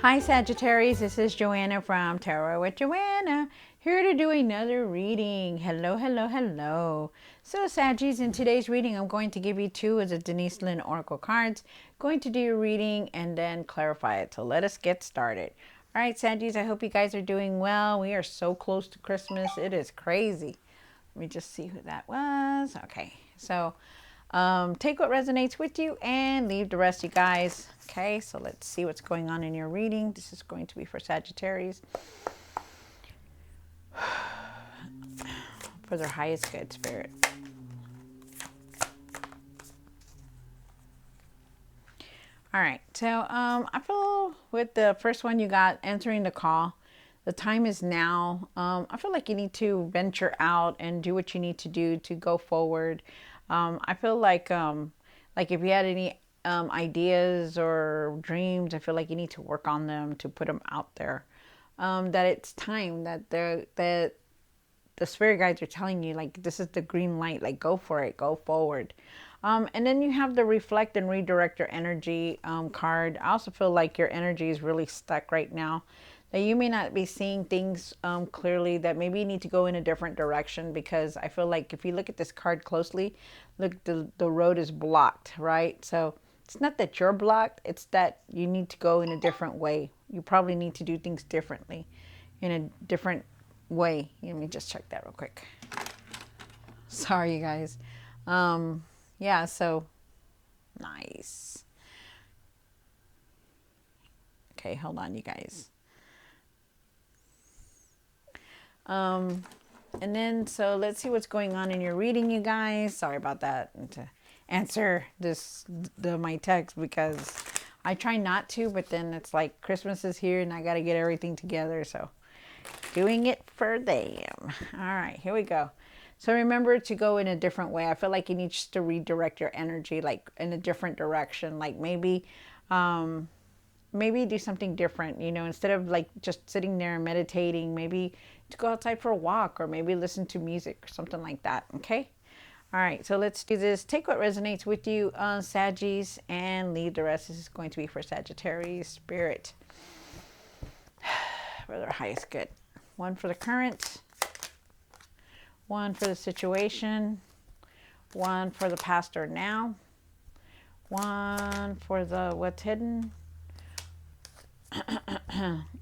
Hi Sagittarius, this is Joanna from Tarot with Joanna, here to do another reading. Hello, hello, hello. So Saggies, in today's reading, I'm going to give you two of the Denise Lynn Oracle cards. Going to do your reading and then clarify it. So let us get started. All right, Saggies, I hope you guys are doing well. We are so close to Christmas. It is crazy. Let me just see who that was. Okay, so take what resonates with you and leave the rest, you guys. Okay, so let's see what's going on in your reading. This is going to be for Sagittarius. For their highest good, Spirit. All right, so I feel with the first one you got, answering the call, the time is now. I feel like you need to venture out and do what you need to do to go forward. I feel like if you had any ideas or dreams, I feel like you need to work on them to put them out there. That it's time, that the spirit guides are telling you, like, this is the green light, like, go for it, go forward. And then you have the reflect and redirect your energy card. I also feel like your energy is really stuck right now, that you may not be seeing things clearly, that maybe you need to go in a different direction, because I feel like if you look at this card closely, look, the road is blocked, right? So it's not that you're blocked, it's that you need to go in a different way. You probably need to do things differently, in a different way. Let me just check that real quick. Sorry, you guys. Yeah, so nice. Okay, hold on, you guys. And then, so let's see what's going on in your reading, you guys. Sorry about that. And to answer my text, because I try not to, but then it's like Christmas is here and I got to get everything together. So doing it for them. All right, here we go. So remember to go in a different way. I feel like you need just to redirect your energy, like in a different direction. Like maybe do something different, instead of like just sitting there and meditating, maybe to go outside for a walk, or maybe listen to music or something like that. Okay. All right, so let's do this. Take what resonates with you, Saggies, and leave the rest. This is going to be for Sagittarius Spirit. For their highest good. One for the current, one for the situation, one for the past or now, one for the what's hidden,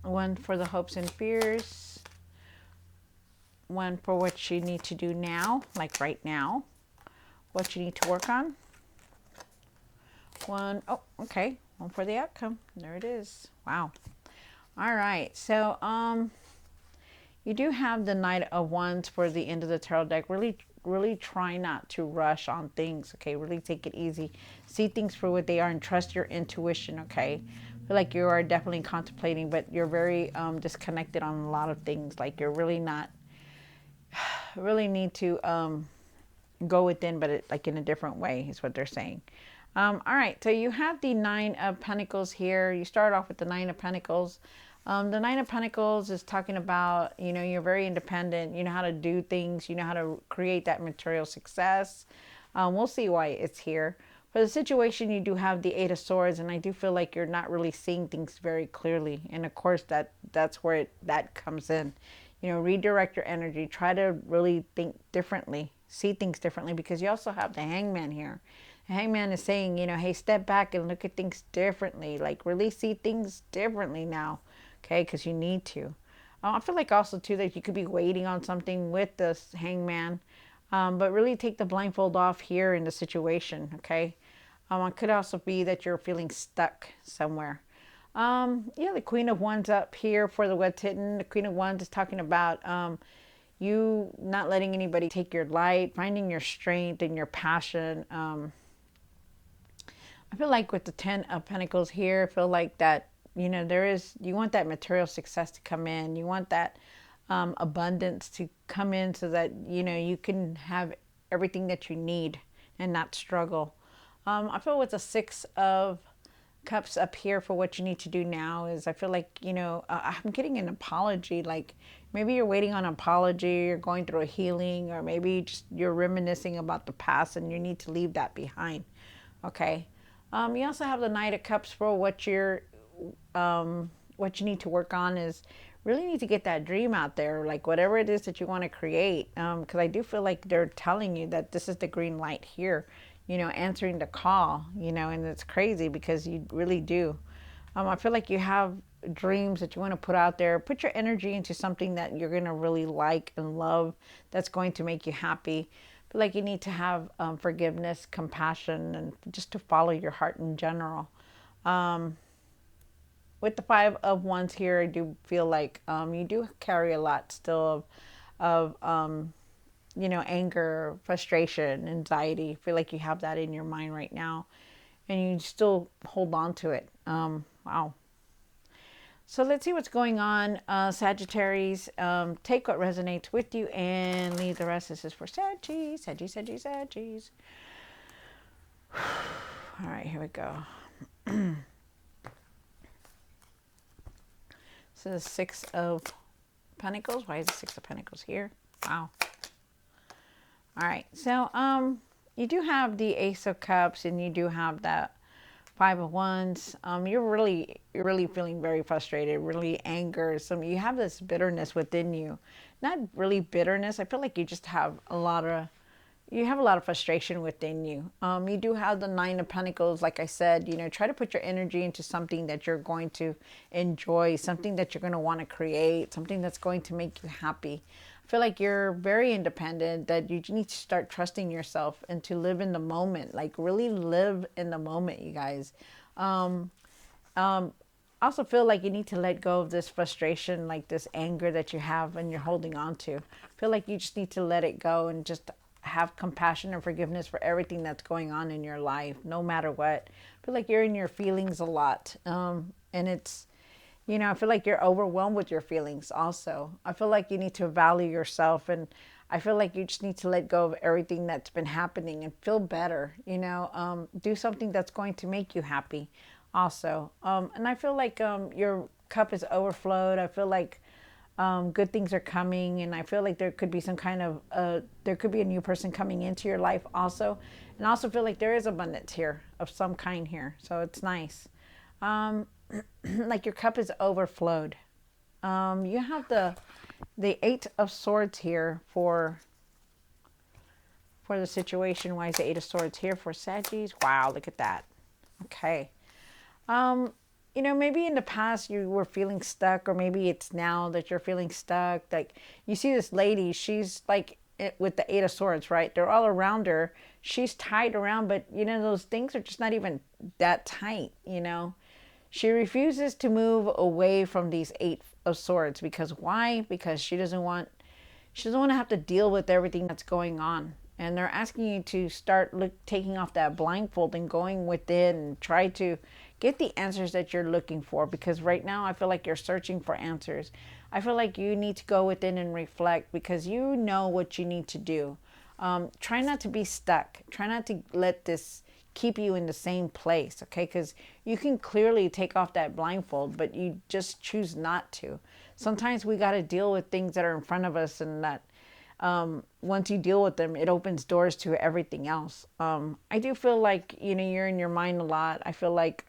one for the hopes and fears, one for what you need to do now, like right now, what you need to work on. One, oh, okay, one for the outcome. There it is. Wow. All right, so you do have the Knight of Wands for the end of the tarot deck. Really try not to rush on things, okay? Really take it easy. See things for what they are and trust your intuition, okay? I feel like you are definitely contemplating, but you're very disconnected on a lot of things. Like you're really not, really need to go within, but like in a different way is what they're saying. All right, so you have the Nine of Pentacles here. You start off with the Nine of Pentacles. The Nine of Pentacles is talking about, you're very independent. You know how to do things. You know how to create that material success. We'll see why it's here. For the situation, you do have the Eight of Swords, and I do feel like you're not really seeing things very clearly. And of course, that's where that comes in. Redirect your energy. Try to really think differently. See things differently, because you also have the Hangman here. The Hangman is saying, hey, step back and look at things differently. Like really see things differently now. Okay, because you need to. I feel like also too that you could be waiting on something with this Hangman, but really take the blindfold off here in the situation. Okay, it could also be that you're feeling stuck somewhere. Yeah, the Queen of Wands up here for the what's hidden. The Queen of Wands is talking about you not letting anybody take your light, finding your strength and your passion. I feel like with the Ten of Pentacles here, I feel like that. You want that material success to come in. You want that abundance to come in so that, you can have everything that you need and not struggle. I feel with the Six of Cups up here for what you need to do now is, I feel like, I'm getting an apology. Like maybe you're waiting on an apology, you're going through a healing, or maybe just you're reminiscing about the past and you need to leave that behind. Okay. You also have the Knight of Cups for what you're what you need to work on is really need to get that dream out there, like whatever it is that you want to create. Because I do feel like they're telling you that this is the green light here, answering the call, and it's crazy because you really do. I feel like you have dreams that you want to put out there. Put your energy into something that you're going to really like and love, that's going to make you happy. I feel like you need to have forgiveness, compassion, and just to follow your heart in general. Um, with the Five of Wands here, I do feel like you do carry a lot still of anger, frustration, anxiety. I feel like you have that in your mind right now, and you still hold on to it. Wow. So let's see what's going on, Sagittarius. Take what resonates with you and leave the rest. This is for Saggies, Saggies, Saggies, Saggies. All right, here we go. So the Six of Pentacles. Why is the Six of Pentacles here? Wow. All right. So you do have the Ace of Cups, and you do have that Five of Wands. You're really feeling very frustrated, really angry. You have this bitterness within you. Not really bitterness. I feel like you just have a lot of frustration within you. You do have the Nine of Pentacles. Like I said, try to put your energy into something that you're going to enjoy, something that you're going to want to create, something that's going to make you happy. I feel like you're very independent, that you need to start trusting yourself and to live in the moment, like really live in the moment, you guys. I also feel like you need to let go of this frustration, like this anger that you have and you're holding on to. I feel like you just need to let it go and just have compassion and forgiveness for everything that's going on in your life, no matter what. I feel like you're in your feelings a lot. And it's, I feel like you're overwhelmed with your feelings also. I feel like you need to value yourself, and I feel like you just need to let go of everything that's been happening and feel better, do something that's going to make you happy also. And I feel like your cup is overflowed. I feel like good things are coming, and I feel like there could be some kind of there could be a new person coming into your life also, and I also feel like there is abundance here of some kind here, so it's nice. Like your cup is overflowed. You have the Eight of Swords here for the situation. Why is the Eight of Swords here for Saggies? Wow, look at that. Okay. Maybe in the past you were feeling stuck, or maybe it's now that you're feeling stuck. Like you see this lady, she's like with the Eight of Swords, right? They're all around her. She's tied around, but those things are just not even that tight, She refuses to move away from these Eight of Swords because why? Because she doesn't want to have to deal with everything that's going on. And they're asking you to start taking off that blindfold and going within and try to get the answers that you're looking for. Because right now I feel like you're searching for answers. I feel like you need to go within and reflect because you know what you need to do. Try not to be stuck. Try not to let this keep you in the same place, okay? Because you can clearly take off that blindfold, but you just choose not to. Sometimes we got to deal with things that are in front of us, and that once you deal with them, it opens doors to everything else. I do feel like, you're in your mind a lot. I feel like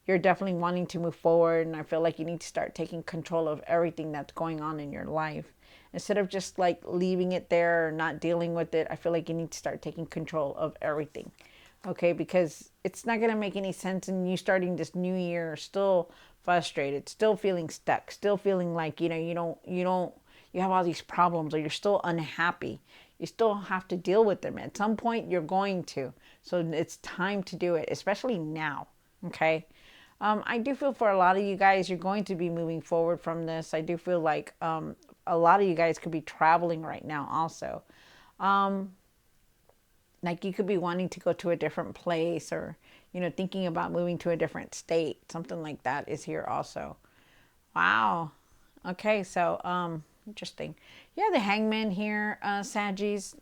you're definitely wanting to move forward, and I feel like you need to start taking control of everything that's going on in your life. Instead of just like leaving it there or not dealing with it, I feel like you need to start taking control of everything. Okay, because it's not going to make any sense in you starting this new year still frustrated, still feeling stuck, still feeling like, you have all these problems, or you're still unhappy. You still have to deal with them. At some point, you're going to. So it's time to do it, especially now. Okay. I do feel for a lot of you guys, you're going to be moving forward from this. I do feel like a lot of you guys could be traveling right now also. Like you could be wanting to go to a different place, or, thinking about moving to a different state. Something like that is here also. Wow. Okay, so interesting. Yeah, the Hangman here, Saggies.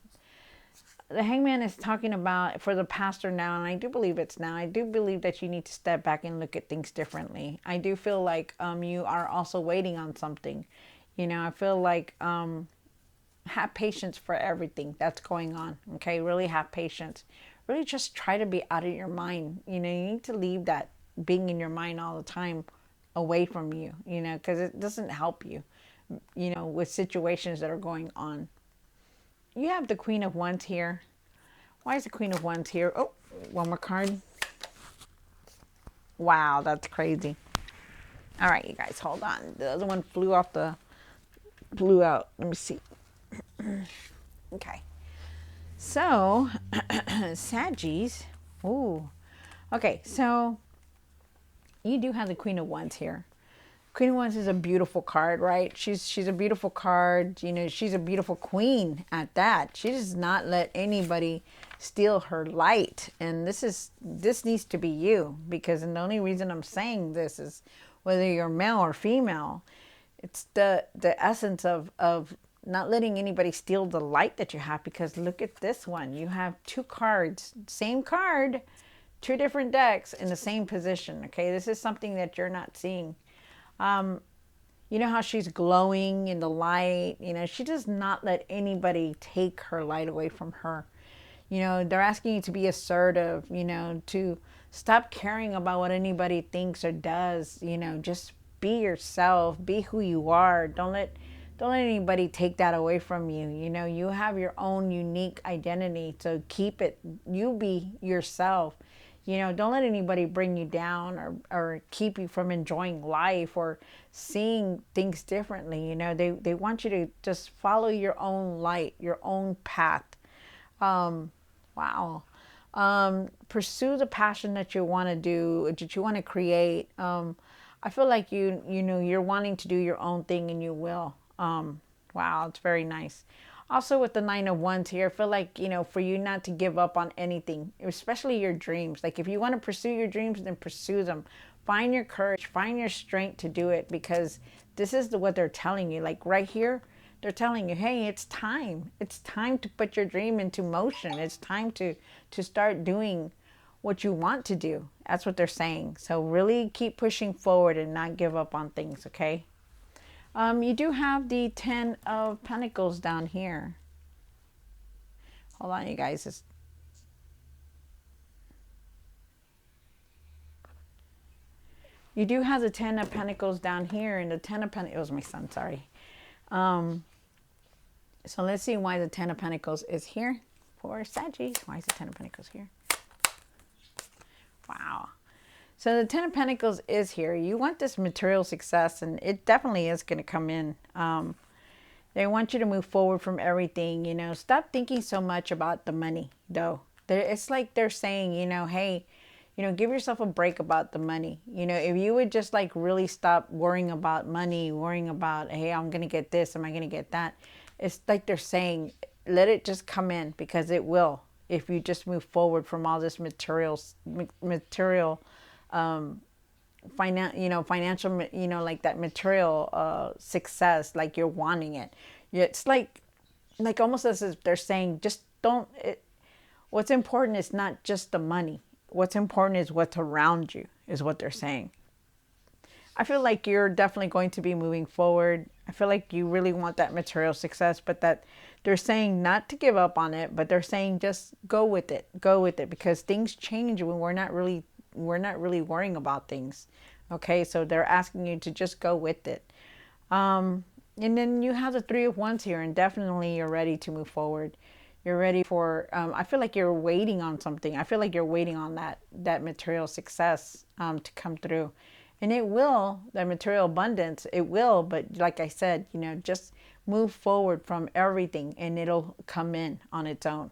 The Hangman is talking about for the past or now, and I do believe it's now. I do believe that you need to step back and look at things differently. I do feel like you are also waiting on something. I feel like have patience for everything that's going on. Okay, really have patience. Really just try to be out of your mind. You need to leave that being in your mind all the time. away from you, because it doesn't help you, with situations that are going on. You have the Queen of Wands here. Why is the Queen of Wands here? Oh, one more card. Wow, that's crazy. All right, you guys, hold on. The other one flew out. Let me see. Okay. So, Saggies. Ooh. Okay, so you do have the Queen of Wands here. Queen of Wands is a beautiful card, right? She's a beautiful card. She's a beautiful queen at that. She does not let anybody steal her light. And this needs to be you, because the only reason I'm saying this is whether you're male or female, it's the essence of not letting anybody steal the light that you have. Because look at this one. You have two cards, same card, two different decks in the same position. Okay, this is something that you're not seeing. You know how she's glowing in the light? She does not let anybody take her light away from her. They're asking you to be assertive, to stop caring about what anybody thinks or does. Just be yourself, be who you are. Don't let anybody take that away from you. You have your own unique identity, so keep it. You be yourself. Don't let anybody bring you down or keep you from enjoying life or seeing things differently. They want you to just follow your own light, your own path. Wow. Pursue the passion that you want to do, that you want to create. I feel like you're wanting to do your own thing, and you will. Wow, it's very nice. Also, with the Nine of Wands here, I feel like, for you not to give up on anything, especially your dreams. Like, if you want to pursue your dreams, then pursue them. Find your courage, find your strength to do it, because this is what they're telling you. Like right here, they're telling you, hey, it's time. It's time to put your dream into motion. It's time to start doing what you want to do. That's what they're saying. So really keep pushing forward and not give up on things, okay? You do have the Ten of Pentacles down here. Hold on, you guys. You do have the Ten of Pentacles down here, and the Ten of Pentacles, it was my son, sorry. So let's see why the Ten of Pentacles is here for Saggies. Why is the Ten of Pentacles here? Wow. So the Ten of Pentacles is here. You want this material success, and it definitely is going to come in. They want you to move forward from everything. Stop thinking so much about the money, though. It's like they're saying, hey, give yourself a break about the money. If you would just like really stop worrying about money, worrying about, hey, I'm going to get this, am I going to get that? It's like they're saying, let it just come in, because it will. If you just move forward from all this material, financial, like that material success, like you're wanting it. It's like almost as if they're saying, just don't. What's important is not just the money. What's important is what's around you, is what they're saying. I feel like you're definitely going to be moving forward. I feel like you really want that material success, but that they're saying not to give up on it, but they're saying just go with it. Go with it, because things change when we're not really worrying about things. Okay, so they're asking you to just go with it. And then you have the Three of Wands here, and definitely you're ready to move forward. You're ready for, I feel like you're waiting on something. I feel like you're waiting on that material success to come through. And it will, the material abundance, it will. But like I said, just move forward from everything, and it'll come in on its own.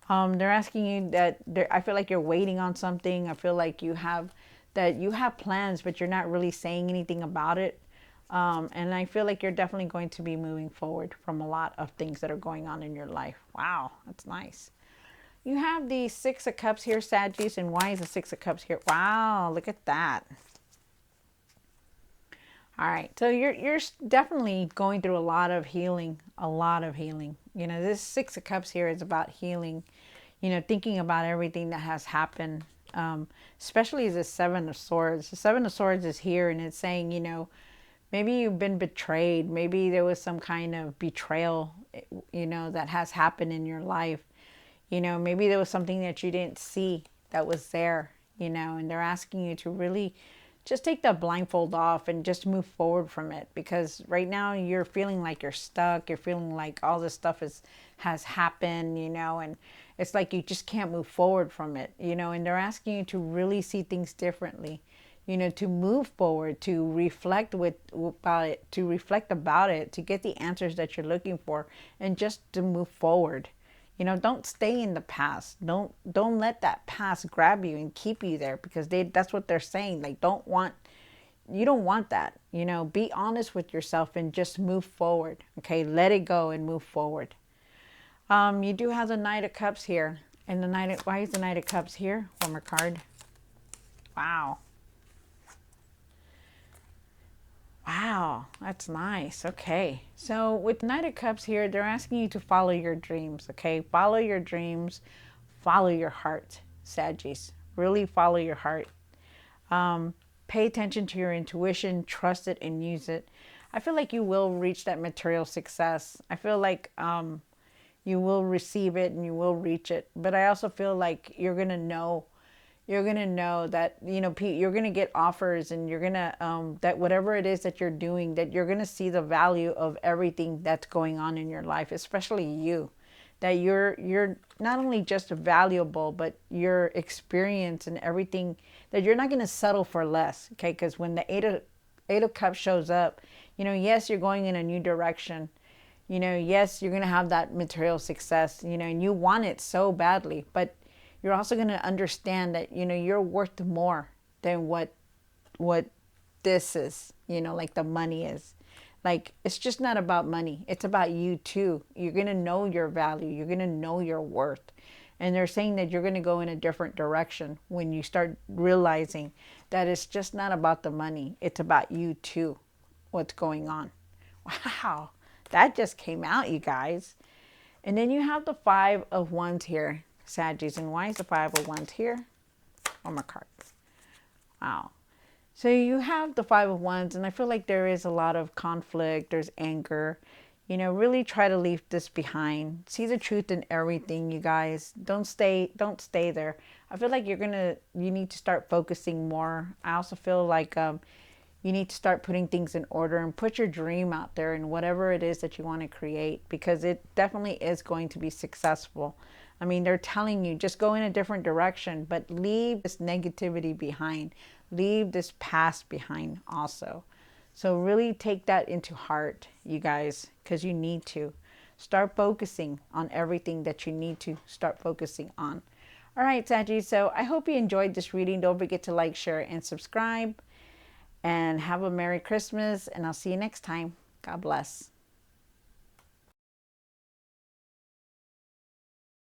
They're asking you that, I feel like you're waiting on something. I feel like you have plans, but you're not really saying anything about it. And I feel like you're definitely going to be moving forward from a lot of things that are going on in your life. Wow, that's nice. You have the Six of Cups here, Saggies, and why is the Six of Cups here? Wow, look at that. All right, so you're definitely going through a lot of healing, this Six of Cups here is about healing, thinking about everything that has happened, especially the Seven of Swords. The Seven of Swords is here, and it's saying, maybe you've been betrayed. Maybe there was some kind of betrayal, that has happened in your life. Maybe there was something that you didn't see that was there, and they're asking you to really just take the blindfold off and just move forward from it, because right now you're feeling like you're stuck. You're feeling like all this stuff has happened, you know, and it's like you just can't move forward from it, you know, and they're asking you to really see things differently, you know, to move forward, to reflect about it, to get the answers that you're looking for, and just to move forward. You know, don't stay in the past. Don't let that past grab you and keep you there, because that's what they're saying. Like, you don't want that. You know, be honest with yourself and just move forward. Okay, let it go and move forward. You do have the Knight of Cups here, and why is the Knight of Cups here? One more card. Wow. Wow, that's nice. Okay. So with Knight of Cups here, they're asking you to follow your dreams, okay? Follow your dreams, follow your heart, Saggies. Really follow your heart. Pay attention to your intuition, trust it, and use it. I feel like you will reach that material success. I feel like you will receive it and you will reach it. But I also feel like you're going to know that, you know, you're going to get offers, and you're going to, that whatever it is that you're doing, that you're going to see the value of everything that's going on in your life, especially you, that you're not only just valuable, but your experience and everything, that you're not going to settle for less. Okay. Because when the eight of Cups shows up, you know, yes, you're going in a new direction. You know, yes, you're going to have that material success, you know, and you want it so badly, but you're also going to understand that, you know, you're worth more than what this is, you know, like the money is. Like, it's just not about money. It's about you too. You're going to know your value. You're going to know your worth. And they're saying that you're going to go in a different direction when you start realizing that it's just not about the money. It's about you too, what's going on. Wow, that just came out, you guys. And then you have the Five of Wands here, Saggies. And why is the Five of Wands here? One more card. Wow. So you have the Five of Wands, and I feel like there is a lot of conflict. There's anger. You know, really try to leave this behind. See the truth in everything, you guys. Don't stay there. I feel like you need to start focusing more. I also feel like you need to start putting things in order and put your dream out there and whatever it is that you want to create, because it definitely is going to be successful. I mean, they're telling you just go in a different direction, but leave this negativity behind. Leave this past behind also. So really take that into heart, you guys, because you need to. Start focusing on everything that you need to start focusing on. All right, Saggies, so I hope you enjoyed this reading. Don't forget to like, share, and subscribe. And have a Merry Christmas, and I'll see you next time. God bless.